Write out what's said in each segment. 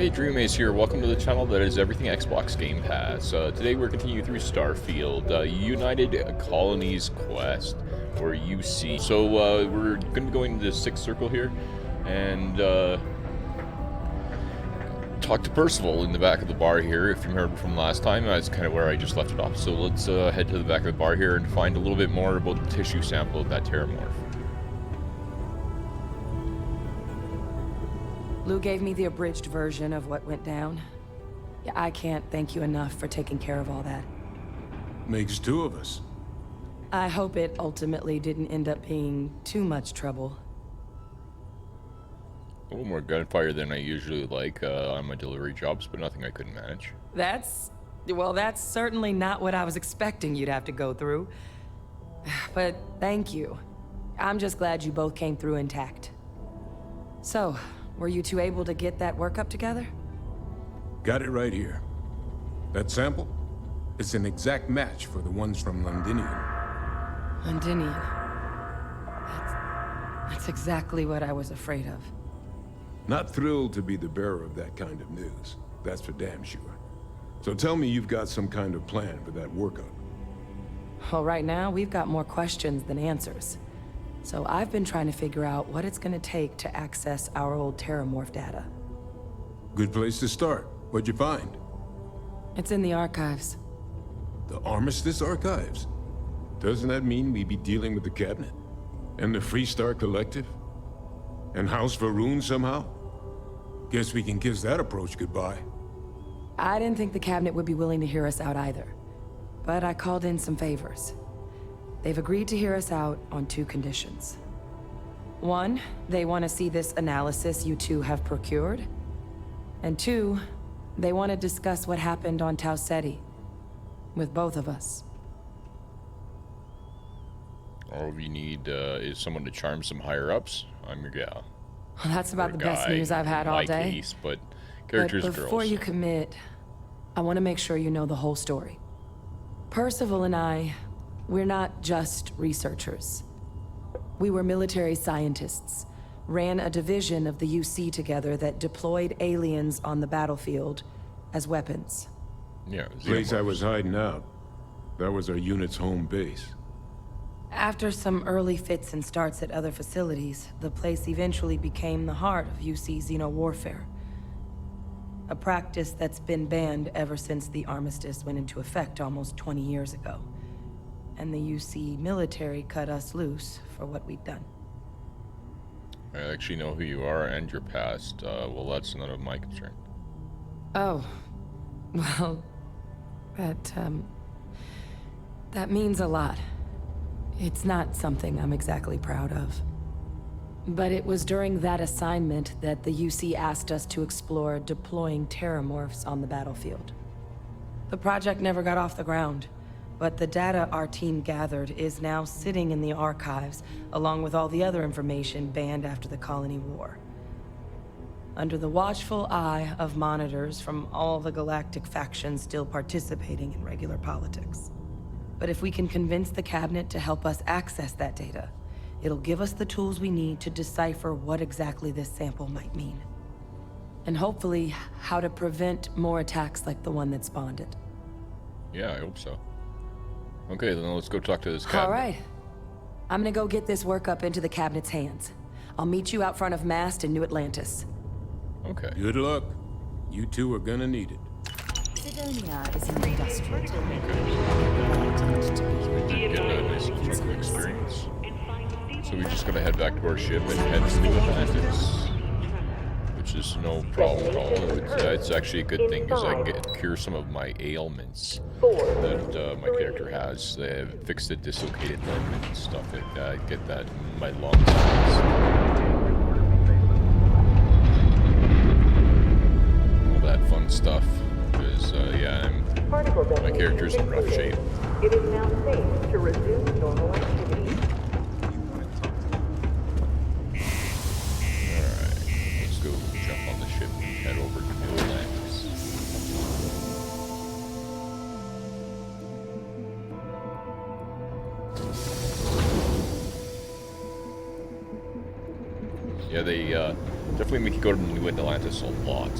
Hey, Dreamace here. Welcome to the channel that is everything Xbox Game Pass. Today we're continuing through Starfield, United Colonies Quest, or UC. So we're going to be going to the sixth circle here, and talk to Percival in the back of the bar here. If you remember from last time, that's kind of where I just left it off. So let's head to the back of the bar here and find a little bit more about the tissue sample of that Terramorph. Lou gave me the abridged version of what went down. Yeah, I can't thank you enough for taking care of all that. Makes two of us. I hope it ultimately didn't end up being too much trouble. A little more gunfire than I usually like on my delivery jobs, but nothing I couldn't manage. That's certainly not what I was expecting you'd have to go through. But thank you. I'm just glad you both came through intact. So, were you two able to get that workup together? Got it right here. That sample? It's an exact match for the ones from Londinium. Londinium. That's exactly what I was afraid of. Not thrilled to be the bearer of that kind of news. That's for damn sure. So tell me you've got some kind of plan for that workup. Well, right now, we've got more questions than answers. So I've been trying to figure out what it's gonna take to access our old Terramorph data. Good place to start. What'd you find? It's in the archives. The Armistice Archives? Doesn't that mean we'd be dealing with the Cabinet? And the Freestar Collective? And House Varun somehow? Guess we can kiss that approach goodbye. I didn't think the Cabinet would be willing to hear us out either. But I called in some favors. They've agreed to hear us out on two conditions. One, they want to see this analysis you two have procured. And two, they want to discuss what happened on Tau Ceti. With both of us. All we need is someone to charm some higher-ups. I'm your gal. Well, that's about the best news I've had all day. Case, but characters But before girls. you commit, I want to make sure you know the whole story. Percival and I, we're not just researchers. We were military scientists, ran a division of the UC together that deployed aliens on the battlefield as weapons. Yeah, Place I was hiding out. That was our unit's home base. After some early fits and starts at other facilities, the place eventually became the heart of UC xeno-warfare. A practice that's been banned ever since the armistice went into effect almost 20 years ago. And the UC military cut us loose for what we'd done. I actually know who you are and your past. Well, that's none of my concern. Oh, well, that means a lot. It's not something I'm exactly proud of. But it was during that assignment that the UC asked us to explore deploying Terramorphs on the battlefield. The project never got off the ground. But the data our team gathered is now sitting in the archives, along with all the other information banned after the Colony War. Under the watchful eye of monitors from all the galactic factions still participating in regular politics. But if we can convince the Cabinet to help us access that data, it'll give us the tools we need to decipher what exactly this sample might mean. And hopefully, how to prevent more attacks like the one that spawned it. Yeah, I hope so. Okay, then let's go talk to this Cabinet. All right. I'm gonna go get this workup into the Cabinet's hands. I'll meet you out front of Mast in New Atlantis. Okay. Good luck. You two are gonna need it. Sidonia is an industrial town. Get a nice chunk of experience. So we're just gonna head back to our ship and head to New Atlantis. Which is no problem at all. It's actually a good thing because I can cure some of my ailments that my character has. They have fixed the dislocated limb and stuff. I get that in my lungs. All that fun stuff. Because, yeah, my character's in rough shape. It is now safe to resume normal activity. Let's go jump on the ship and head over to New Atlantis. Yeah, they definitely make you go to New Atlantis a lot.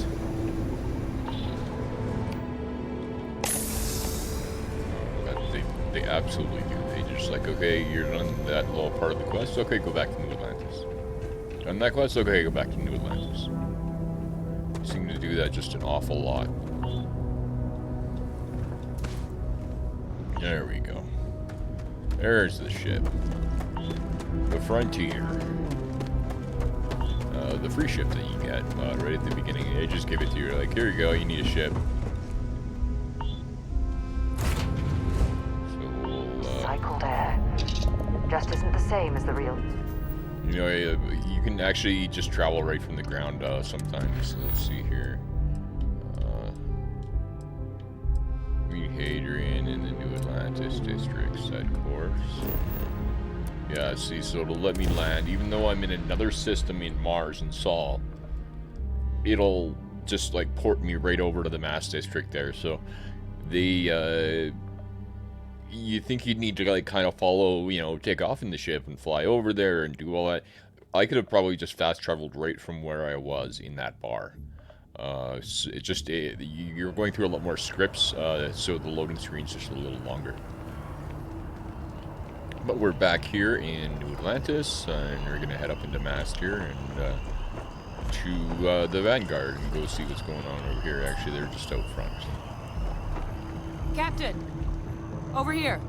They absolutely do. They just like, okay, you're done that little part of the quest. Okay, go back to New Atlantis. Done that quest. Okay, go back to New Atlantis. They seem to do that just an awful lot. There we go. There's the ship. The Frontier. The free ship that you get right at the beginning. They just give it to you. Like, here you go. You need a ship. Cycled air. Just isn't the same as the real. You know, you can actually just travel right from the ground sometimes. So let's see here. Meet Hadrian in the New Atlantis district, set course. Yeah, see, so it'll let me land, even though I'm in another system in Mars and Sol. It'll just like port me right over to the mass district there. So the you think you'd need to like kind of follow, you know, take off in the ship and fly over there and do all that. I could have probably just fast traveled right from where I was in that bar. You're going through a lot more scripts, so the loading screen's just a little longer. But we're back here in New Atlantis, and we're gonna head up into Mast here and to the Vanguard and go see what's going on over here. Actually, they're just out front. Captain! Over here!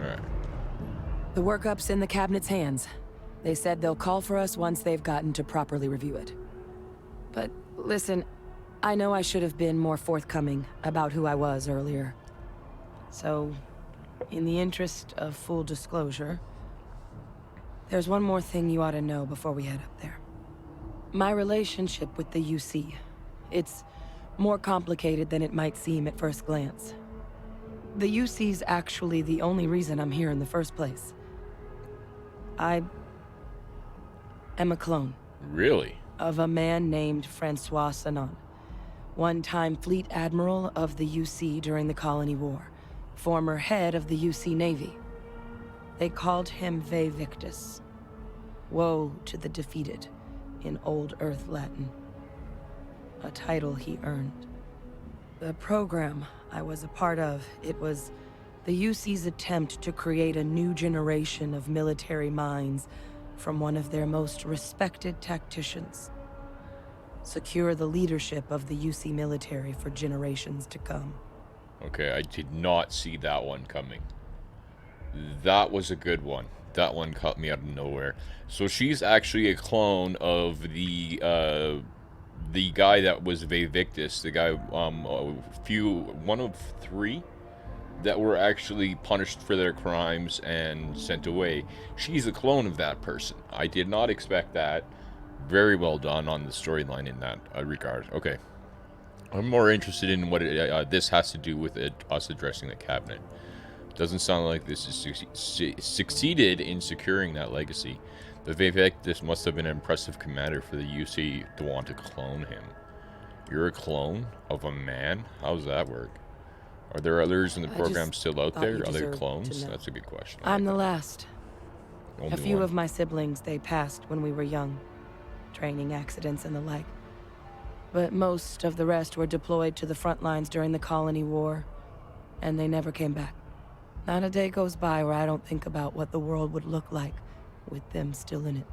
Alright. The workup's in the cabinet's hands. They said they'll call for us once they've gotten to properly review it. But listen, I know I should have been more forthcoming about who I was earlier. So, in the interest of full disclosure, there's one more thing you ought to know before we head up there. My relationship with the UC. It's more complicated than it might seem at first glance. The UC's actually the only reason I'm here in the first place. I am a clone. Really? Of a man named Francois Sanon, one-time fleet admiral of the UC during the Colony War, former head of the UC Navy. They called him Vae Victus, woe to the defeated, in Old Earth Latin, a title he earned. The program I was a part of, it was the UC's attempt to create a new generation of military minds from one of their most respected tacticians. Secure the leadership of the UC military for generations to come. Okay, I did not see that one coming. That was a good one. That one caught me out of nowhere. So she's actually a clone of the guy that was Vae Victus, the guy, one of three that were actually punished for their crimes and sent away. She's a clone of that person. I did not expect that. Very well done on the storyline in that regard. Okay. I'm more interested in what this has to do with us addressing the cabinet. Doesn't sound like this is succeeded in securing that legacy. The Vae Victus must have been an impressive commander for the UC to want to clone him. You're a clone of a man? How does that work? Are there others in the program still out there? Other clones? That's a good question. I'm the last. Only A few one. of my siblings, they passed when we were young. Training accidents and the like. But most of the rest were deployed to the front lines during the Colony War, and they never came back. Not a day goes by where I don't think about what the world would look like with them still in it.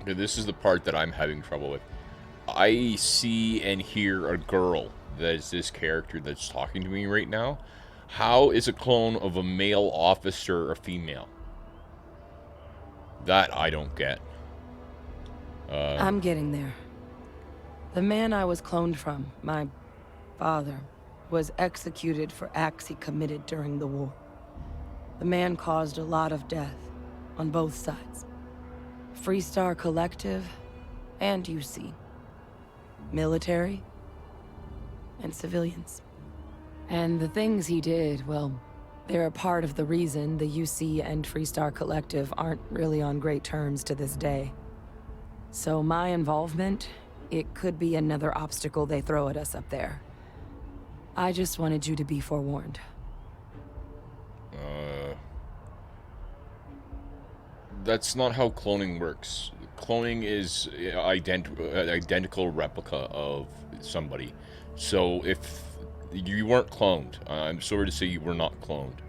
Okay, this is the part that I'm having trouble with. I see and hear a girl that is this character that's talking to me right now. How is a clone of a male officer a female? That I don't get. I'm getting there. The man I was cloned from, my father, was executed for acts he committed during the war. The man caused a lot of death on both sides. Freestar Collective and UC. Military and civilians. And the things he did, well, they're a part of the reason the UC and Freestar Collective aren't really on great terms to this day. So my involvement, it could be another obstacle they throw at us up there. I just wanted you to be forewarned. That's not how cloning works. Cloning is identical replica of somebody. So if You weren't cloned. I'm sorry to say you were not cloned.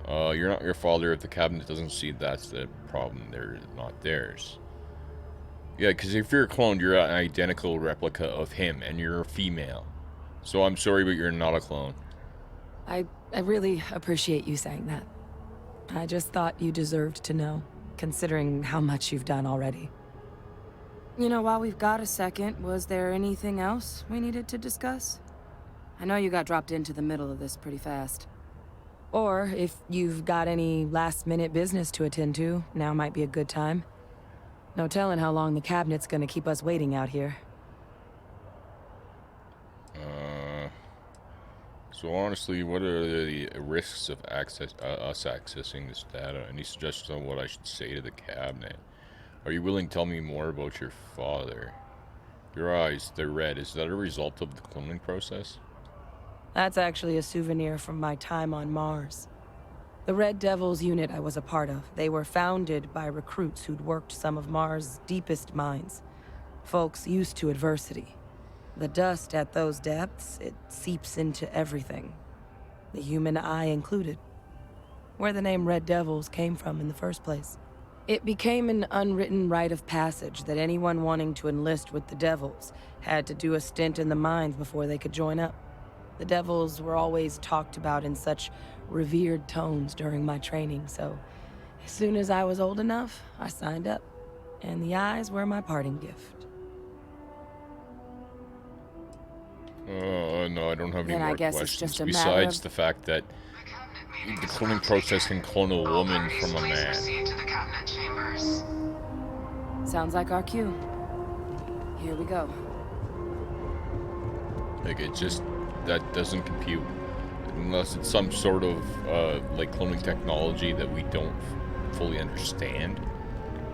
You're not your father. If the cabinet doesn't see that's the problem, they're not theirs. Yeah, because if you're a clone, you're an identical replica of him, and you're a female. So I'm sorry, but you're not a clone. I really appreciate you saying that. I just thought you deserved to know, considering how much you've done already. You know, while we've got a second, was there anything else we needed to discuss? I know you got dropped into the middle of this pretty fast. Or, if you've got any last-minute business to attend to, now might be a good time. No telling how long the cabinet's gonna keep us waiting out here. So honestly, what are the risks of us accessing this data? Any suggestions on what I should say to the cabinet? Are you willing to tell me more about your father? Your eyes, they're red. Is that a result of the cloning process? That's actually a souvenir from my time on Mars. The Red Devils unit I was a part of, they were founded by recruits who'd worked some of Mars' deepest mines. Folks used to adversity. The dust at those depths, it seeps into everything. The human eye included. Where the name Red Devils came from in the first place. It became an unwritten rite of passage that anyone wanting to enlist with the Devils had to do a stint in the mines before they could join up. The Devils were always talked about in such revered tones during my training, so as soon as I was old enough, I signed up. And the eyes were my parting gift. No, I don't have any Then I more guess it's questions. just a matter Besides of- the fact that the cloning process can clone a woman from a man. Sounds like our cue. Here we go. Like, it just, that doesn't compute. Unless it's some sort of, like, cloning technology that we don't fully understand.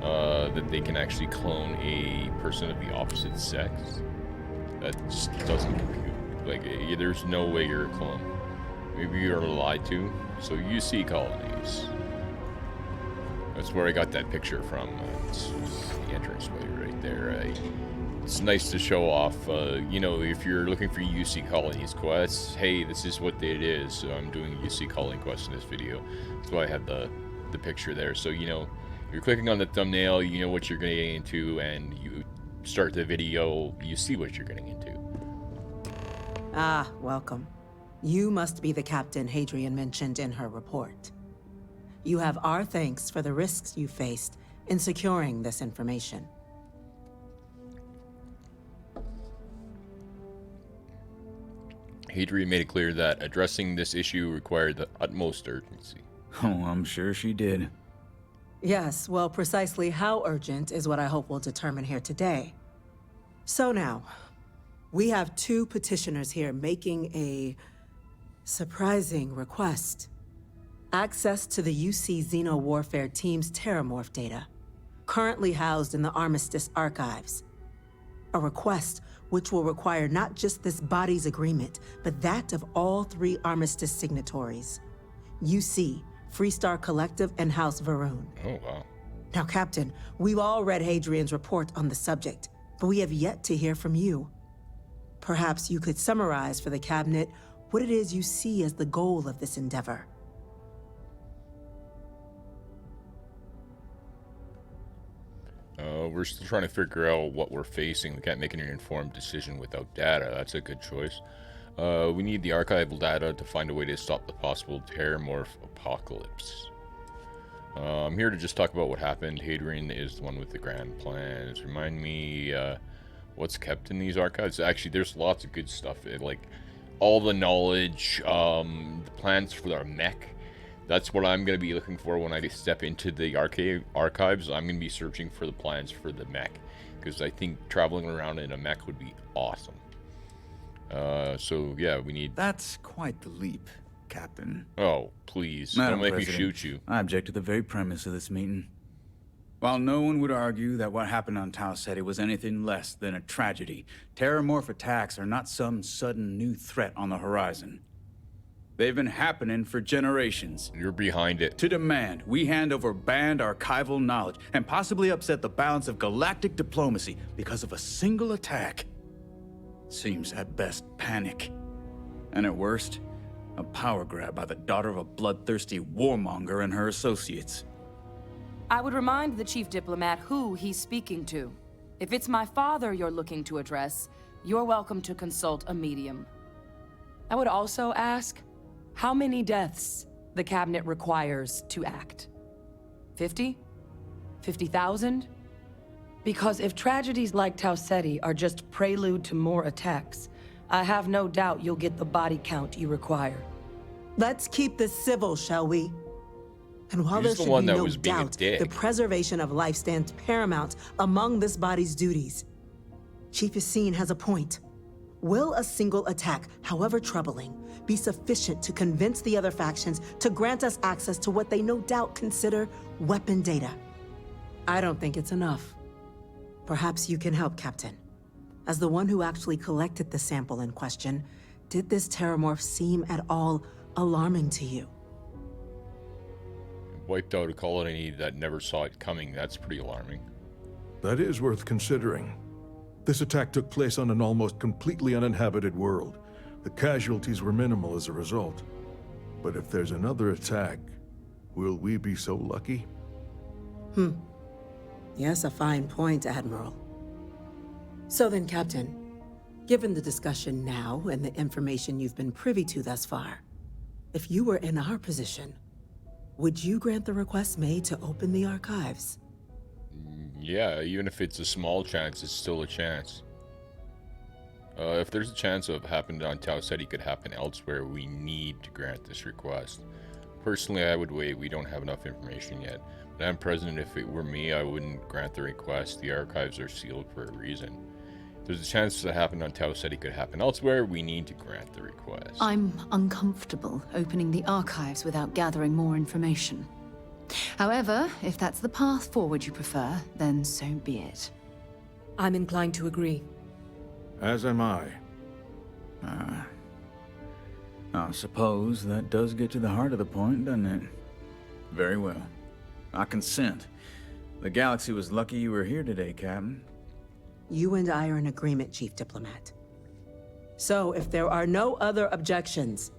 That they can actually clone a person of the opposite sex. That just doesn't compute. Like, there's no way you're a clone. Maybe you're lied to. So UC colonies. That's where I got that picture from. It's the entranceway right there. It's nice to show off, you know, if you're looking for UC colonies quests, hey, this is what it is. So I'm doing a UC colony quest in this video. That's why I had the picture there. So, you know, you're clicking on the thumbnail, you know what you're getting into, and you start the video, you see what you're getting into. Ah, welcome. You must be the captain Hadrian mentioned in her report. You have our thanks for the risks you faced in securing this information. Hadrian made it clear that addressing this issue required the utmost urgency. Oh, I'm sure she did. Yes, well, precisely how urgent is what I hope we'll determine here today. So now, we have two petitioners here making a surprising request. Access to the UC Xeno Warfare Team's Terramorph data, currently housed in the Armistice archives. A request which will require not just this body's agreement, but that of all three Armistice signatories. UC, Freestar Collective, and House Varun. Oh, wow. Now, Captain, we've all read Hadrian's report on the subject, but we have yet to hear from you. Perhaps you could summarize for the Cabinet what it is you see as the goal of this endeavor. We're still trying to figure out what we're facing. We can't make an informed decision without data. That's a good choice. We need the archival data to find a way to stop the possible Terramorph apocalypse. I'm here to just talk about what happened. Hadrian is the one with the grand plans. Remind me what's kept in these archives. Actually, there's lots of good stuff. Like all the knowledge, the plans for their mech. That's what I'm going to be looking for when I step into the archives. I'm going to be searching for the plans for the mech, because I think traveling around in a mech would be awesome. So yeah, we need... That's quite the leap, Captain. Oh, please. Madam Don't make me President, shoot you. I object to the very premise of this meeting. While no one would argue that what happened on Tau Ceti was anything less than a tragedy, Terramorph attacks are not some sudden new threat on the horizon. They've been happening for generations. You're behind it. To demand we hand over banned archival knowledge and possibly upset the balance of galactic diplomacy because of a single attack seems at best panic. And at worst, a power grab by the daughter of a bloodthirsty warmonger and her associates. I would remind the chief diplomat who he's speaking to. If it's my father you're looking to address, you're welcome to consult a medium. I would also ask how many deaths the cabinet requires to act. 50? 50,000? Because if tragedies like Tau Ceti are just prelude to more attacks, I have no doubt you'll get the body count you require. Let's keep this civil, shall we? And while Who's there the should one be that no was being a doubt, dick? the preservation of life stands paramount among this body's duties. Chief Yassine has a point. Will a single attack, however troubling, be sufficient to convince the other factions to grant us access to what they no doubt consider weapon data? I don't think it's enough. Perhaps you can help, Captain. As the one who actually collected the sample in question, did this terramorph seem at all alarming to you? Wiped out a colony that never saw it coming. That's pretty alarming. That is worth considering. This attack took place on an almost completely uninhabited world. The casualties were minimal as a result. But if there's another attack, will we be so lucky? Yes, a fine point, Admiral. So then, Captain, given the discussion now and the information you've been privy to thus far, if you were in our position, would you grant the request made to open the archives? Yeah, even if it's a small chance, it's still a chance. If there's a chance of happening on Tau Ceti could happen elsewhere, we need to grant this request. Personally, I would wait. We don't have enough information yet. Madam President, if it were me, I wouldn't grant the request. The archives are sealed for a reason. If there's a chance that happened on Tau Ceti could happen elsewhere, we need to grant the request. I'm uncomfortable opening the archives without gathering more information. However, if that's the path forward you prefer, then so be it. I'm inclined to agree. As am I. I suppose that does get to the heart of the point, doesn't it? Very well. I consent. The galaxy was lucky you were here today, Captain. You and I are in agreement, Chief Diplomat. So, if there are no other objections,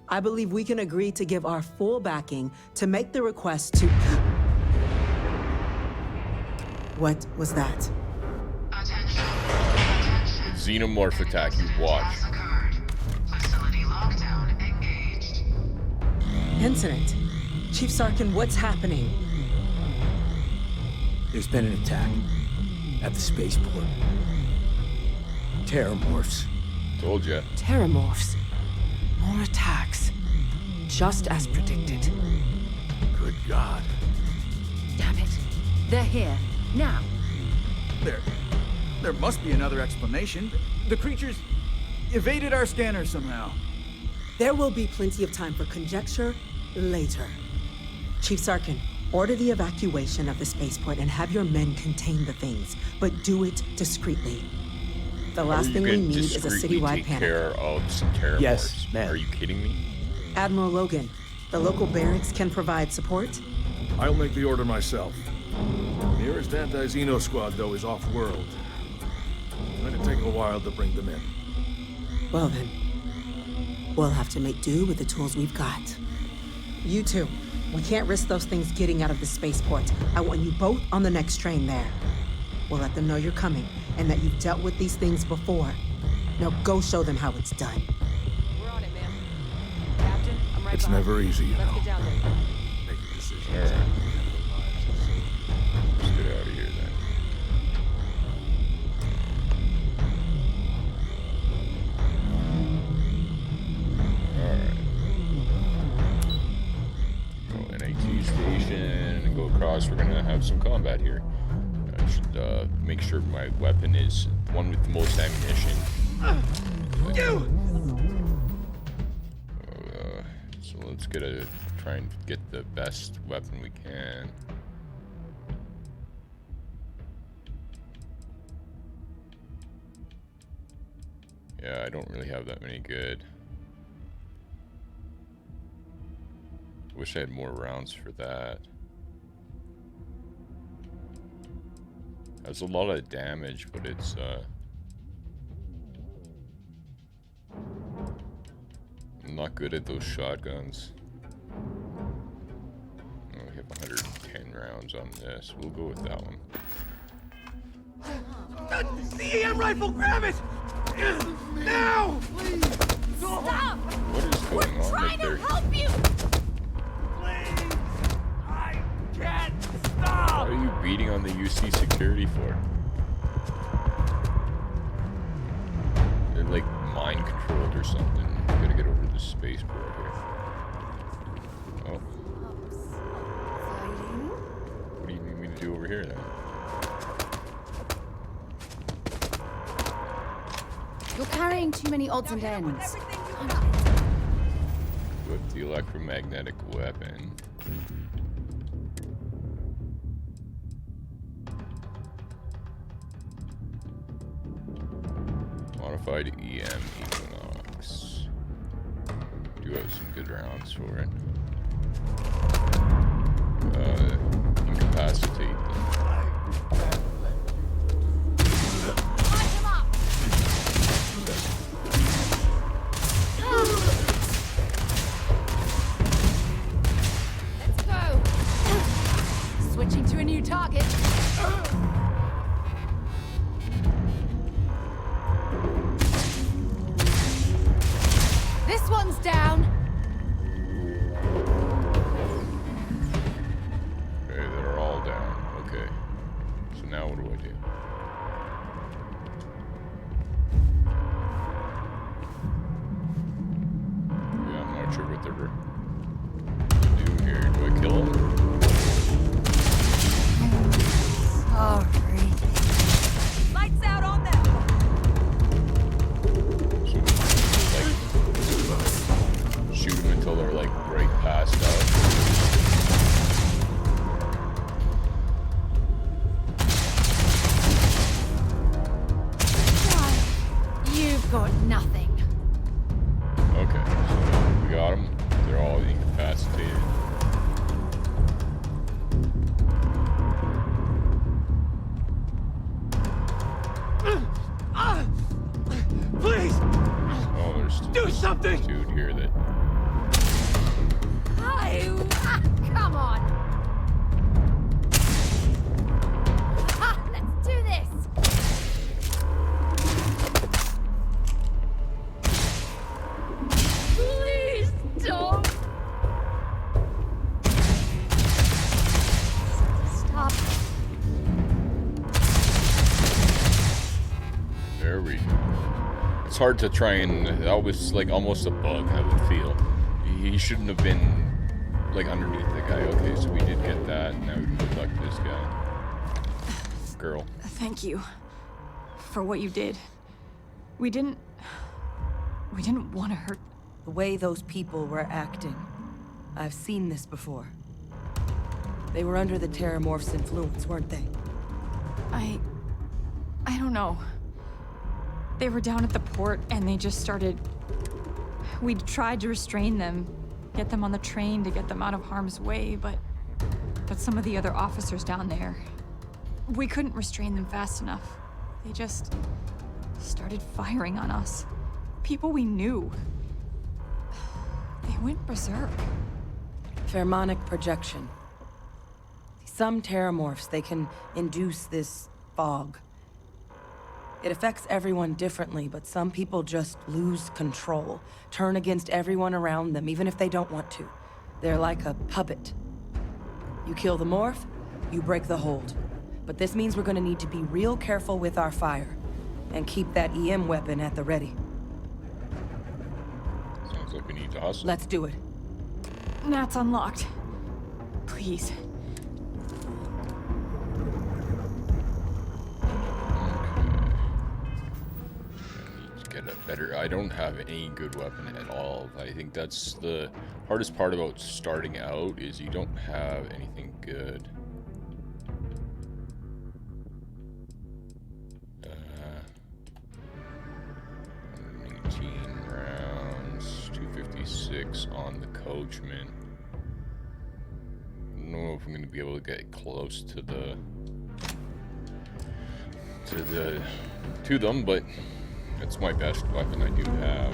I believe we can agree to give our full backing to make the request to... What was that? Xenomorph attack, you watch. Facility lockdown engaged. Incident. Chief Sarkin, what's happening? There's been an attack at the spaceport. Terramorphs. Told ya. Terramorphs. More attacks. Just as predicted. Good God. Damn it. They're here. Now. There must be another explanation. The creatures evaded our scanner somehow. There will be plenty of time for conjecture later. Chief Sarkin, order the evacuation of the spaceport and have your men contain the things, but do it discreetly. The last thing we need is a citywide take panic. care of some terramorphs? Yes, ma'am. Are you kidding me? Admiral Logan, the local barracks can provide support? I'll make the order myself. Nearest anti-Xeno squad, though, is off-world. It's going to take a while to bring them in. Well then, we'll have to make do with the tools we've got. You two, we can't risk those things getting out of the spaceport. I want you both on the next train there. We'll let them know you're coming and that you've dealt with these things before. Now go show them how it's done. We're on it, ma'am. Captain, I'm right It's behind never you. easy, you Let's know. get down there. Making decisions. Alright. Let's get out of here then. Alright. Go NAT station and go across. We're gonna have some combat here. I should make sure my weapon is the one with the most ammunition. So let's try and get the best weapon we can. Yeah, I don't really have that many good. Wish I had more rounds for that. Has a lot of damage, but it's I'm not good at those shotguns. Oh, we have 110 rounds on this. We'll go with that one. The EM rifle, grab it! Now! Stop! What is going on Trying right to there? help you! Please! I can't What stop! are you beating on the UC security for? They're like mind controlled or something. We gotta get over to the spaceport here. Oh. What do you need me to do over here then? You're carrying too many odds and ends. With the electromagnetic weapon. Modified EM Equinox. Do have some good rounds for it. Incapacitate them. Let's go! Switching to a new target. This one's down. Okay, they're all down. Okay. So now what do I do? Yeah, I'm not sure what they're gonna do here. Do I kill them? Sorry. Lights out on them. Shoot them until they're like right passed out. You've got nothing. Okay, so we got them. They're all incapacitated. Please! Oh, there's Do something! dude here that. Come on. Let's do this. Please don't. Stop. There we go. It's hard to try and. That was like almost a bug, I would feel. He shouldn't have been like underneath the guy. Okay, so we did get that. Now we can go talk to this guy. Girl. Thank you for what you did. We didn't want to hurt. The way those people were acting. I've seen this before. They were under the Terramorph's influence, weren't they? I don't know. They were down at the port and they just started... We tried to restrain them, get them on the train to get them out of harm's way, but some of the other officers down there, we couldn't restrain them fast enough. They just started firing on us. People we knew. They went berserk. Pheromonic projection. Some Terramorphs, they can induce this fog. It affects everyone differently, but some people just lose control, turn against everyone around them, even if they don't want to. They're like a puppet. You kill the morph, you break the hold. But this means we're gonna need to be real careful with our fire, and keep that EM weapon at the ready. Sounds like we need to hustle. Let's do it. Nat's unlocked. Please. Get a better. I don't have any good weapon at all. I think that's the hardest part about starting out is you don't have anything good. 118 rounds, 256 on the Coachman. I don't know if I'm going to be able to get close to them, but that's my best weapon I do have.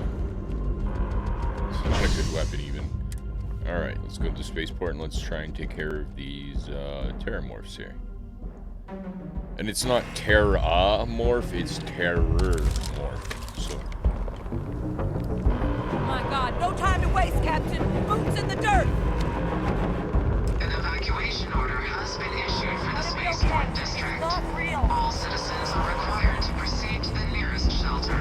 So Not a good weapon, even. Alright, let's go to the spaceport and let's try and take care of these terramorphs here. And it's not terramorph, it's terror-morph. So. Oh my god, no time to waste, Captain! Boots in the dirt! An evacuation order has been issued for the Spaceport District. All citizens are required to proceed to the nearest shelter.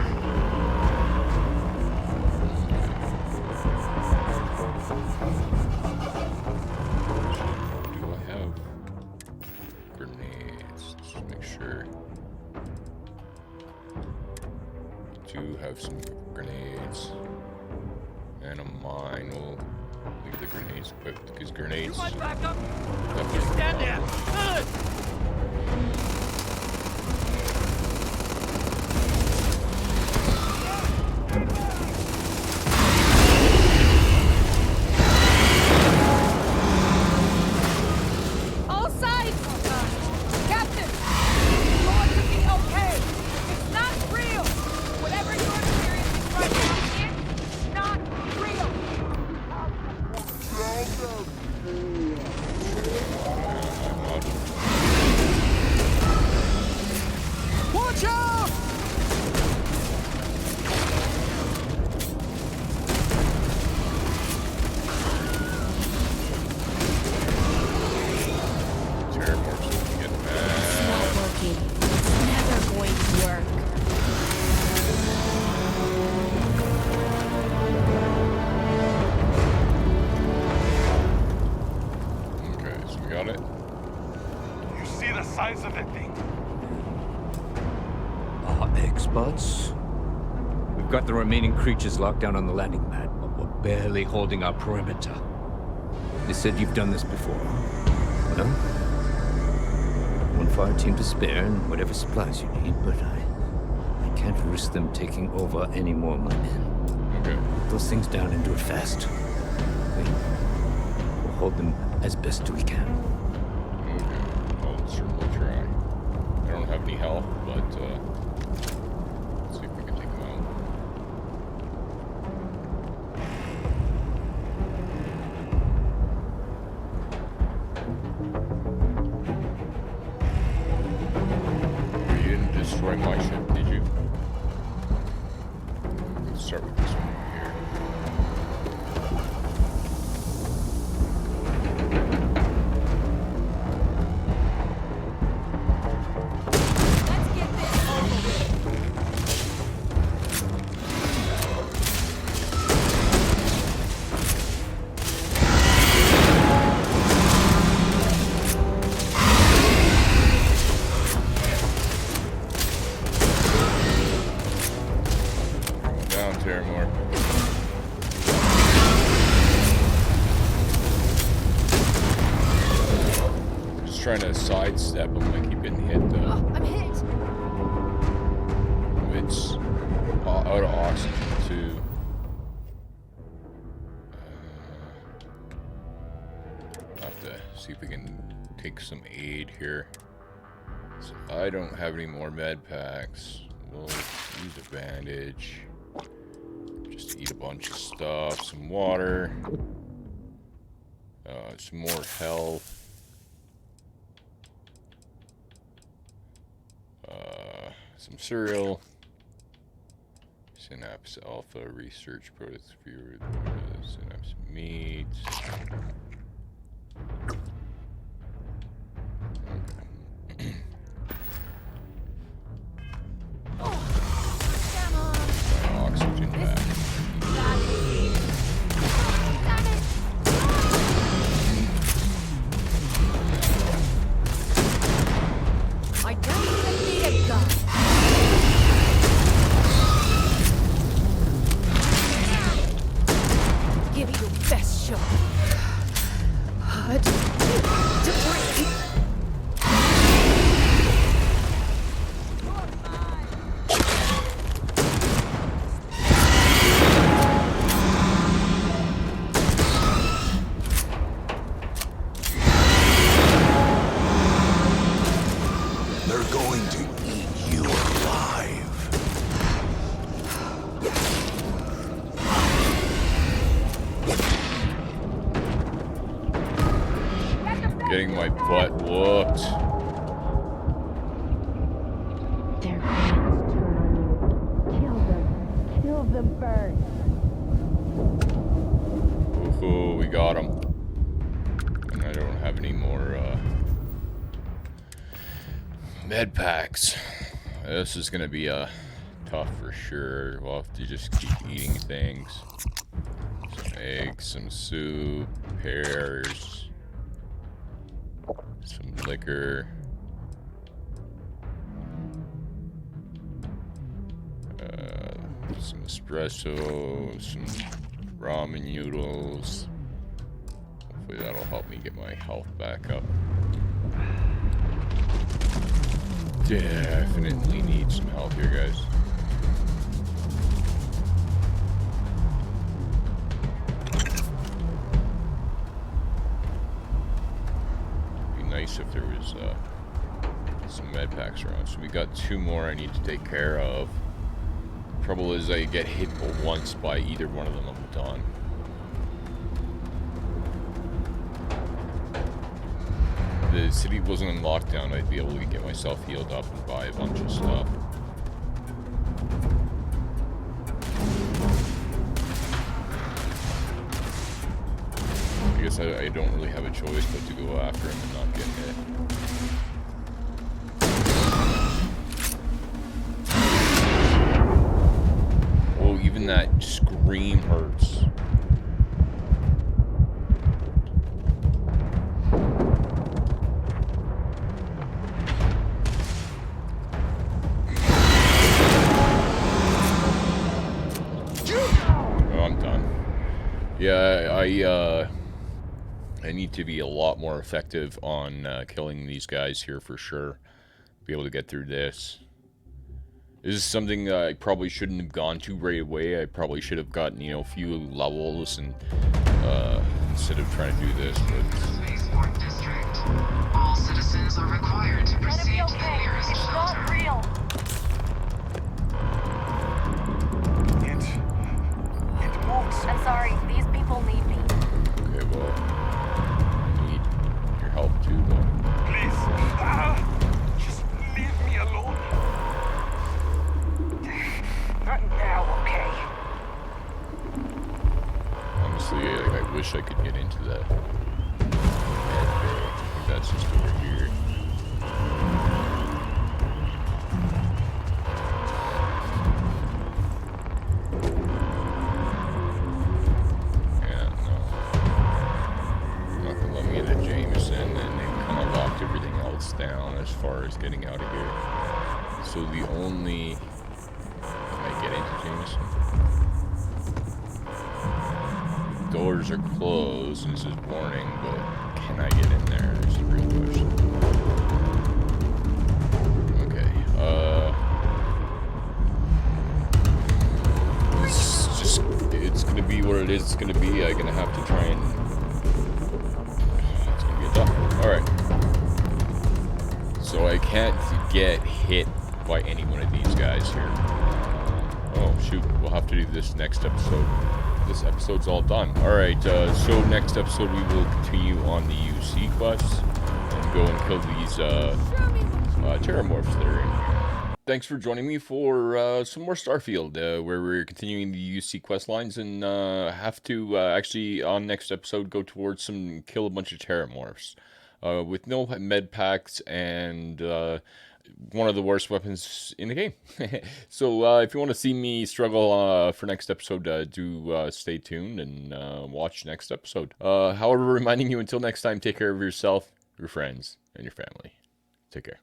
Do I have grenades? Just make sure. I do have some grenades. And a mine. We'll leave the grenades equipped because grenades. Back up. Definitely Stand there. Good. All sides! Captain! You're going to be okay! It's not real! Whatever you're experiencing right now, it's not real! Watch out! terramorphs will get It's mad. not working. It's never going to work. Okay, so we got it. You see the size of that thing? Experts? We've got the remaining creatures locked down on the landing pad, but we're barely holding our perimeter. They said you've done this before. Well, one fire team to spare and whatever supplies you need, but I can't risk them taking over any more of my men. Okay. Put those things down and do it fast. We'll hold them as best we can. Okay. I'll certainly try. I don't have any health, but let's see if we can take them out. You didn't destroy my ship, did you? Let's start with this one here. Let's get this over with! Down, Terramore. Just trying to sidestep him. I keep getting hit though. I'm hit! It's out of oxygen too. Have to see if we can take some aid here. So I don't have any more med packs. We'll use a bandage. Just eat a bunch of stuff. Some water. Some more health. Some cereal. Synapse Alpha research products for your Synapse meat. Okay. My oxygen back. I don't even need a gun! Give it your best shot. Hard to breathe. getting my butt whooped. They're going to turn on you. Kill them. Kill them first. Ooh, we got him. And I don't have any more med packs. This is gonna be tough for sure. We'll have to just keep eating things. Some eggs, some soup, pears, some liquor. Some espresso, some ramen noodles. Hopefully that'll help me get my health back up. Definitely need some help here, guys. It'd be nice if there was some med packs around. So we got 2 more I need to take care of. Trouble is I get hit once by either one of them, I'm done. If the city wasn't in lockdown, I'd be able to get myself healed up and buy a bunch of stuff. I guess I don't really have a choice but to go after him and not get hit. Oh, even that scream hurts. Yeah, I need to be a lot more effective on killing these guys here for sure. Be able to get through this. This is something I probably shouldn't have gone to right away. I probably should have gotten, you know, a few levels and instead of trying to do this. But Spaceport District. All citizens are required to proceed to the nearest shelter. Not real. It moves. I'm sorry. These people need me. okay, well, I need your help too, though. Please. Just leave me alone. Not now, okay? Honestly, I wish I could get into that. I think that's just over here. Yeah, no. Not gonna let me into Jameson, and they kind of locked everything else down as far as getting out of here. So the only... Can I get into Jameson? Doors are closed, and this is warning, but can I get in there? Is the real question. Okay, it's gonna be what it is. It's gonna be. I'm gonna have to try and. It's gonna be a tough one. All right. So I can't get hit by any one of these guys here. Oh shoot! We'll have to do this next episode. This episode's all done. Alright, so next episode we will continue on the UC quests and go and kill these terramorphs that are in here. Thanks for joining me for some more Starfield, where we're continuing the UC quest lines and have to actually on next episode go towards kill a bunch of terramorphs with no med packs and one of the worst weapons in the game. So if you want to see me struggle for next episode, do stay tuned and watch next episode. However, reminding you until next time, take care of yourself, your friends, and your family. Take care.